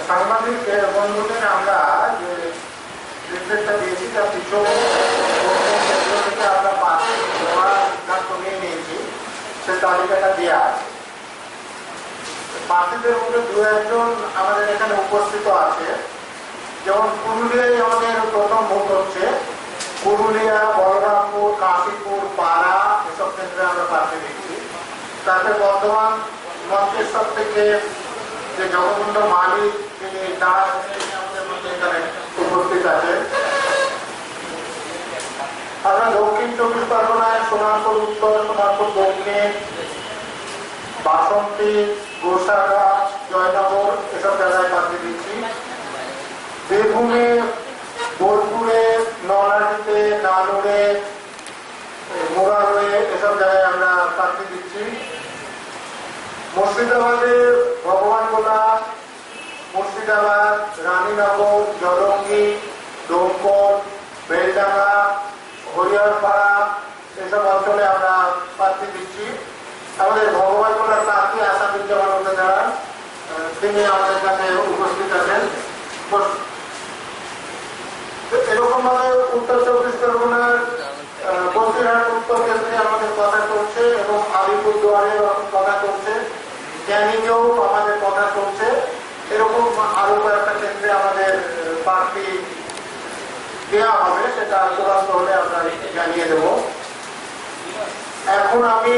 সাংবাদিক বন্ধুদের আমরা যে নির্দেশটা দিয়েছি তার পিছনে থেকে আমরা পাশে দেওয়ার সিদ্ধান্ত নিয়ে নিয়েছি, সে তালিকাটা দেওয়া আছে। প্রার্থীদের মধ্যে দু একজন আমাদের এখানে উপস্থিত আছে, যেমন পুরুলিয়ায় আমাদের প্রথম ভোট হচ্ছে। পুরুলিয়া, বলরামপুর, কাশীপুর, পাড়া এসব ক্ষেত্রে আমরা প্রার্থী দিচ্ছি। তাতে বর্ধমান মন্ত্রিসভা থেকে যে জগবন্ধ মালিক তিনি আমাদের মধ্যে এখানে উপস্থিত আছে। আমরা দক্ষিণ চব্বিশ পরগনায় সোনারপুর উত্তর, সোনারপুর দক্ষিণ, বাসন্তী, গোসাঘাট, জয়নগর এসব জায়গায় প্রার্থী দিচ্ছি। বীরভূমে, বোলপুরে, নলহাটিতে, নানুরে, মোরারোড়ে এসব জায়গায় আমরা প্রার্থী দিচ্ছি। মুর্শিদাবাদে ভগবানগোলা, মুর্শিদাবাদ, রানীনগর, জলঙ্গি, ডোমকল, বেলডাঙ্গা, হরিয়ারপাড়া এসব অঞ্চলে আমরা প্রার্থী দিচ্ছি। আমাদের ভগবানগোলার প্রার্থী আসাদুজ্জামান যারা তিনি আমাদের কাছে উপস্থিত আছেন। এরকম ভাবে উত্তর চব্বিশ পরগনার বসিরহাট উত্তর কেন্দ্রে আমাদের কথা চলছে এবং আলিপুরদুয়ারে কথা চলছে, ক্যানিংয়েও আমাদের কথা চলছে। এরকম আরো কয়েকটা কেন্দ্রে আমাদের প্রার্থী দেওয়া হবে, সেটা চূড়ান্ত হলে আমরা জানিয়ে দেব। এখন আমি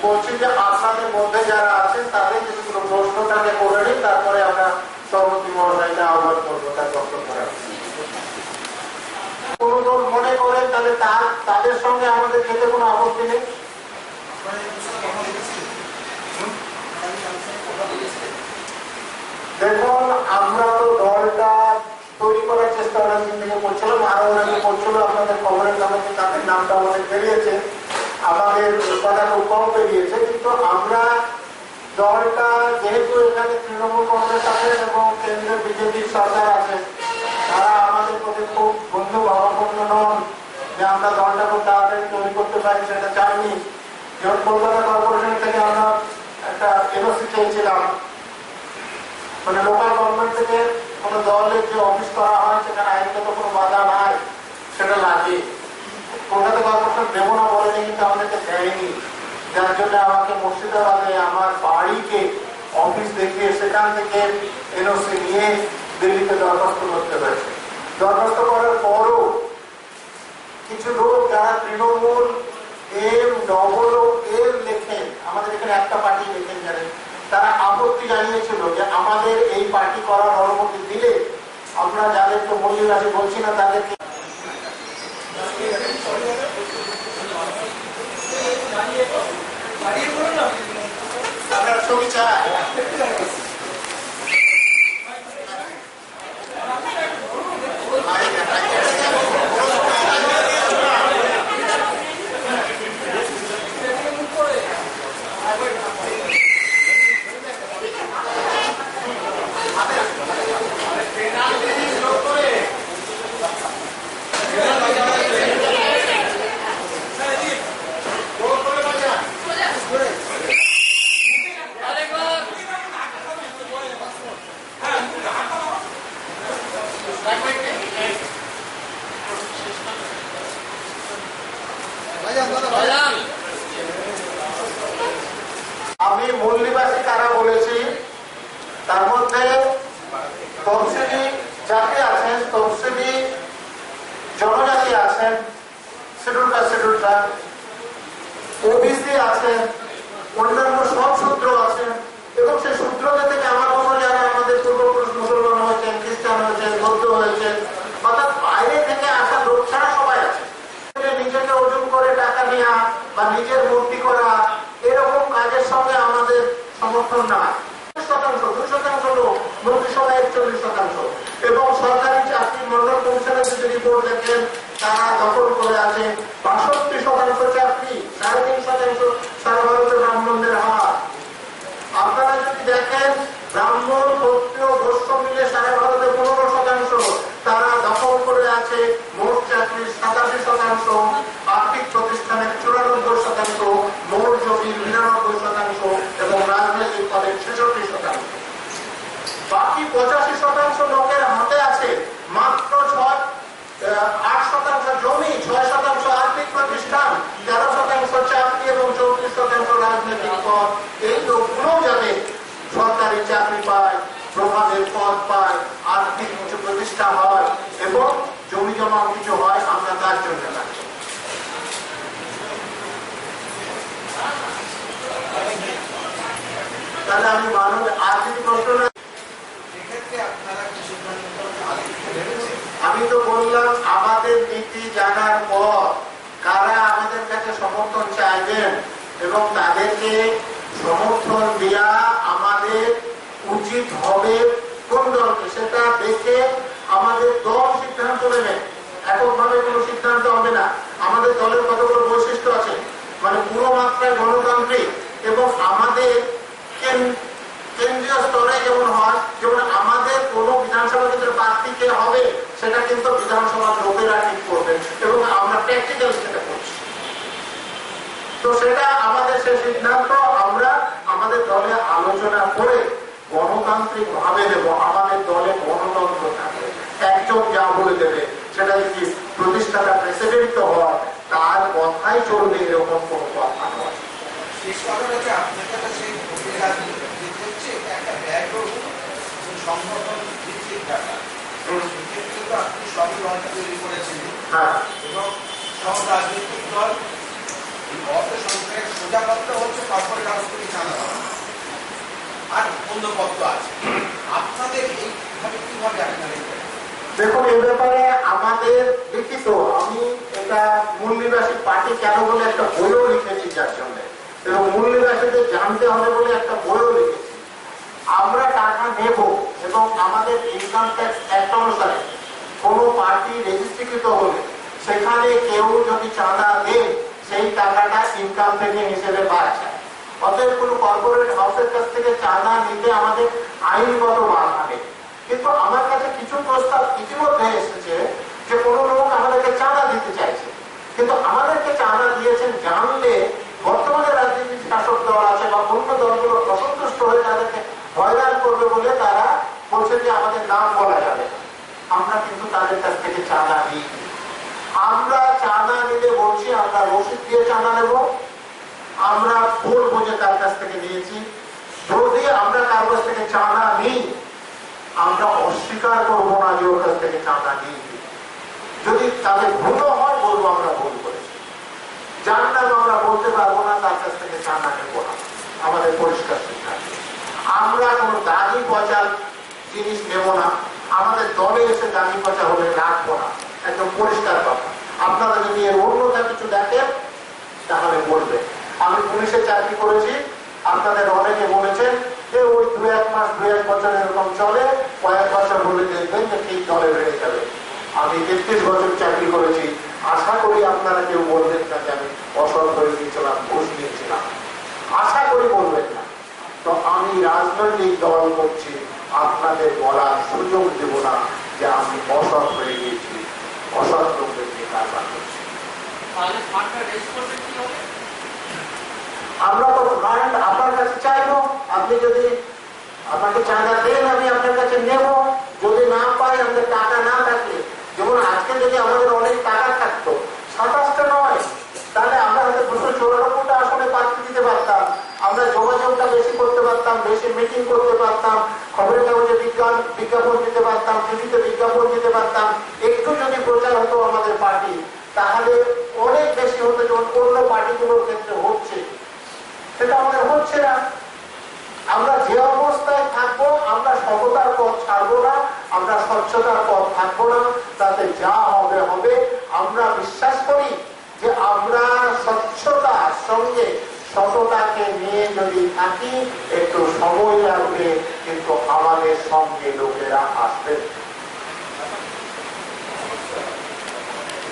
বলছি যে আপনাদের মধ্যে যারা আছেন তাদের কিছু প্রশ্নটাকে করে নিই, তারপরে আমরা সভাপতি মহাশয়কে আহ্বান করবো তার বক্তব্য রাখবো। কোনো দল মনে করেন তাহলে তাদের সঙ্গে আমাদের খেতে কোনো আপত্তি নেই। দেখুন, আমরা তো দলটা তৈরি করার চেষ্টা অনেকদিন থেকে করছিলাম, আরো অনেকে করছিল। আপনাদের খবরের কাগজে তাদের নামটা অনেক বেরিয়েছে, আমাদের কথা খুব কম বেরিয়েছে। কিন্তু আমরা দলটা যেহেতু এখানে তৃণমূল কংগ্রেস আছে এবং কেন্দ্রের বিজেপির সরকার আছে, তারা আমাদের প্রতি খুব বন্ধু ভাবাপন্ন নন যে আমরা দলটা খুব তাড়াতাড়ি তৈরি করতে পারি, সেটা চাইনি। যেমন কলকাতা কর্পোরেশন থেকে আমরা একটা এনওসি চেয়েছিলাম, মানে লোকাল গভর্নমেন্ট থেকে কোনো দলের যে অফিস করা হয় সেখানে আইনগত কোনো বাধা নাই, সেটা লাগে। কলকাতা কর্পোরেশন দেবো না বলেনি, কিন্তু আমাদেরকে দেয়নি। যার জন্য আমাকে মুর্শিদাবাদে আমার বাড়িকে অফিস দেখিয়ে সেখান থেকে এনওসি নিয়ে দিল্লিতে দরখাস্ত করতে হয়েছে। দরখাস্ত করার পরও কিছু লোক যারা তৃণমূল এম লেখেন, আমাদের এখানে একটা পার্টি লেখেন জানেন, তারা আপত্তি জানিয়েছিল যে আমাদের এই পার্টি করার অনুমতি দিলে আমরা যাদেরকে মূল্যবাসী বলছি না তাদেরকে আপনার ছবি চায়। আমি মূল্যবাসী কারা বলেছি, তার মধ্যে তফসিলি জাতি আছেন, তফসিলি জনজাতি আছেন, schedule caste, schedule tribe, OBC আছেন, অন্যান্য সব সূত্র আছেন। এবং সেই সূত্রকে থেকে আমার মনে হয় যারা আমাদের পূর্বপুরুষ মুসলমান হয়েছেন, খ্রিস্টান হয়েছেন, বৌদ্ধ হয়েছেন, অর্থাৎ বাইরে থেকে আসা লোক ছাড়া সবাই আছে। নিজেকে ওজন করে টাকা নেওয়া বা নিজের মূর্তি করা এরকম কাজের সঙ্গে আমাদের সমর্থন নাই। 2% লোক মন্ত্রিসভায় 41%, এবং সরকারি চাকরি মন্ডল কমিশনের যদি রিপোর্ট দেখেন তারা দখল করে আছে 62% চাকরি, 3.5% সারা ভারতে ব্রাহ্মণদের হার। আপনারা যদি দেখেন ব্রাহ্মণ, ক্ষত্রিয়, বৈশ্য মিলে সারা ভারতে 15%, তারা দখল করে আছে মোট চাকরির 87%, আর্থিক প্রতিষ্ঠানের 85% লোকের হাতে আছে মাত্র 8% জমি, 6% আর্থিক প্রতিষ্ঠান, 13% চাকরি এবং 34% রাজনৈতিক পদ। এই লোকগুলো যাতে সরকারি চাকরি পায়, প্রভাবের পদ পায়, আর্থিক কিছু প্রতিষ্ঠা হয় এবং জমি জমা কিছু হয়, আমরা তার জন্য লাগছি। তাহলে আমি মানুষ আর্থিক প্রশ্ন, আমি তো বললাম আমাদের নীতি জানার পর কারা আমাদের কাছে সমর্থন চাইবেন এবং তাদেরকে সমর্থন দেওয়া আমাদের উচিত হবে কোন দলকে, সেটা দেখে আমাদের দল সিদ্ধান্ত নেবে। এককভাবে কোনো সিদ্ধান্ত হবে না। আমাদের দলের কতগুলো বৈশিষ্ট্য আছে, মানে পুরো মাত্রায় গণতান্ত্রিক এবং আমাদের কেন্দ্রীয় স্তরে যেমন হয়, যেমন আমাদের কোন বিধানসভা ক্ষেত্রে প্রার্থী কে হবে সেটা কিন্তু বিধানসভার লোকেরা ঠিক করবেন এবং আমরা প্র্যাকটিক্যাল সেটা করছি। তো সেটা আমাদের সেই সিদ্ধান্ত আমরা আমাদের দলে আলোচনা করে গণতান্ত্রিক ভাবে দেব। আমাদের দলে গণতন্ত্র থাকবে, একজন যা বলে দেবে সেটা যদি প্রতিষ্ঠাতা প্রেসিডেন্ট হয় তার কথাই চলবে, এরকম কোন কথা নয়। দেখুন, এ ব্যাপারে আমাদের লিখিত, আমি এটা মূল্যবাসী পার্টি কেন বলে একটা বইও লিখেছি যার জন্য, এবং মূল্যবাসীদের জানতে হবে বলে একটা বইও লিখেছি। আমরা টাকা নেব এবং আমাদের ইনকাম ট্যাক্স অ্যাক্ট অনুসারে কোনো পার্টি রেজিস্ট্রিকৃত হলে সেখানে কেউ যদি চাঁদা দেয় সেই টাকাটা ইনকাম থেকে হিসেবে বাদ যায়। অতএব কোনো কর্পোরেট হাউসের কাছ থেকে চাঁদা নিতে আমাদের আইনগত বাধা নেই। কিন্তু আমার কাছে কিছু প্রস্তাব ইতিমধ্যে এসেছে যে কোনো লোক আমাদেরকে চাঁদা দিতে চাইছে, কিন্তু আমাদেরকে চাঁদা দিয়েছেন জানলে বর্তমানে রাজনীতির শাসক দল আছে বা অন্য দলগুলো অসন্তুষ্ট হয়ে তাদেরকে হয়রান করবে বলে তারা বলছে যে আমাদের নাম বলা যাবে। আমরা কিন্তু তাদের কাছ থেকে চাঁদা নিই। আমরা চাঁদা নিলে বলছি আমরা রসিদ দিয়ে চাঁদা নেব, আমরা বলবো যে তার কাছ থেকে নিয়েছি। যদি আমরা কার কাছ থেকে চাঁদা নিই আমরা অস্বীকার করবো না যে ওর কাছ থেকে চাঁদা নিই। যদি তাদের ভুল হয় বলবো আমরা ভুল করেছি, যার নাম আমরা বলতে পারবো না তার কাছ থেকে চাঁদা নেবো না, আমাদের পরিষ্কার সিদ্ধান্ত। আমরা কোনো দাবি পচা জিনিস নেব না, আমাদের দলে এসে দাবি পচা হলে রাখবো না, একদম পরিষ্কার কথা। আপনারা যদি এর অন্যটা কিছু দেখেন তাহলে বলবেন। আমি পুলিশে চাকরি করেছি, আপনাদের অনেকে বলেছেন যে ওই 2-1 মাস 2-1 বছর এরকম চলে, কয়েক বছর হলে দেখবেন যে ঠিক দলে বেড়ে যাবে। আমি 33 বছর চাকরি করেছি, আশা করি আপনারা কেউ বলবেন না যে আমি অসৎ হয়ে গিয়েছিলাম, ঘুষ নিয়েছিলাম, আশা করি বলবেন না। তো আমি রাজনৈতিক দল করছি, আপনাদের বলার সুযোগ দেব না যে আমি অসৎ হয়ে গিয়েছি, অসৎ লোকদের নিয়ে কারবার করছি। আমরা তো ফান্ড আপনার কাছে চাইবো, আপনি যদি আমাকে চাঁদা দেন আমি আপনার কাছে নেব। যদি না পাই, আমাদের টাকা না থাকলে, যেমন আজকে যদি আমাদের অনেক টাকা থাকতো, 27টা নয়, তাহলে আমরা হয়তো 294টা আসনে প্রার্থী দিতে পারতাম, আমরা যোগাযোগটা বেশি করতে পারতাম, বেশি মিটিং করতে পারতাম, খবরের কাগজে বিজ্ঞাপন দিতে পারতাম, টিভিতে বিজ্ঞাপন দিতে পারতাম। একটু যদি প্রচার হতো আমাদের পার্টি তাহলে অনেক বেশি হতো, যেমন অন্য পার্টিগুলোর ক্ষেত্রে হচ্ছে। সেটা আমাদের হচ্ছে না। আমরা যে অবস্থায় থাকবো, আমরা সততার পথ ছাড়বো না, আমরা স্বচ্ছতার পথ থাকবো না, তাতে যা হবে হবে। আমরা বিশ্বাস করি যে আমরা স্বচ্ছতার সঙ্গে সততাকে নিয়ে যদি থাকি একটু সময় লাগবে, কিন্তু আমাদের সঙ্গে লোকেরা আসবে।